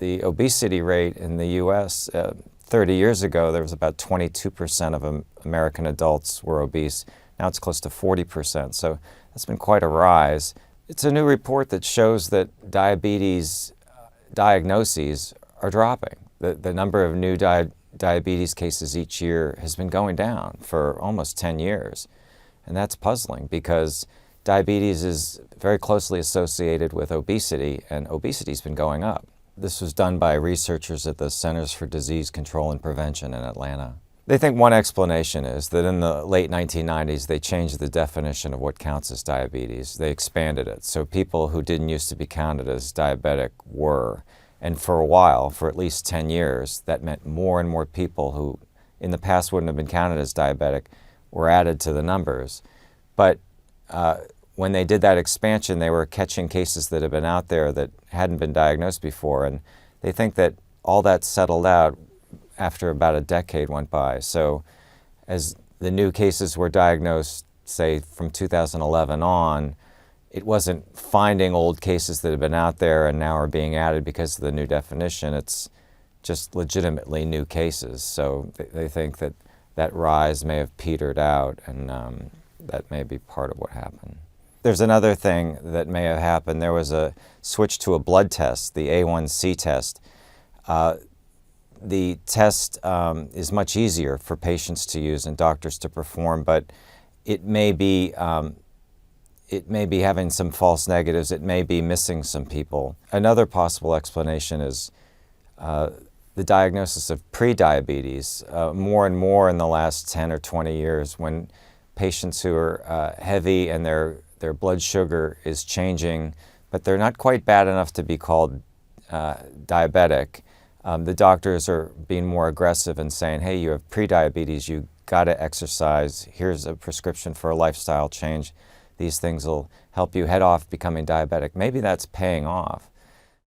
the obesity rate in the U.S., 30 years ago, there was about 22% of American adults were obese. Now it's close to 40%, so that's been quite a rise. It's a new report that shows that diabetes diagnoses are dropping. The number of new diabetes cases each year has been going down for almost 10 years. And that's puzzling because diabetes is very closely associated with obesity, and obesity has been going up. This was done by researchers at the Centers for Disease Control and Prevention in Atlanta. They think one explanation is that in the late 1990s, they changed the definition of what counts as diabetes. They expanded it, so people who didn't used to be counted as diabetic were. And for a while, for at least 10 years, that meant more and more people who in the past wouldn't have been counted as diabetic were added to the numbers. But when they did that expansion, they were catching cases that had been out there that hadn't been diagnosed before. And they think that all that settled out after about a decade went by. So as the new cases were diagnosed, say from 2011 on, it wasn't finding old cases that had been out there and now are being added because of the new definition. It's just legitimately new cases. So they think that that rise may have petered out, and that may be part of what happened. There's another thing that may have happened. There was a switch to a blood test, the A1C test. The test is much easier for patients to use and doctors to perform, but it may be having some false negatives. It may be missing some people. Another possible explanation is the diagnosis of prediabetes. More and more in the last 10 or 20 years, when patients who are heavy and their blood sugar is changing, but they're not quite bad enough to be called diabetic, the doctors are being more aggressive and saying, hey, you have prediabetes, you got to exercise, here's a prescription for a lifestyle change. These things will help you head off becoming diabetic. Maybe that's paying off.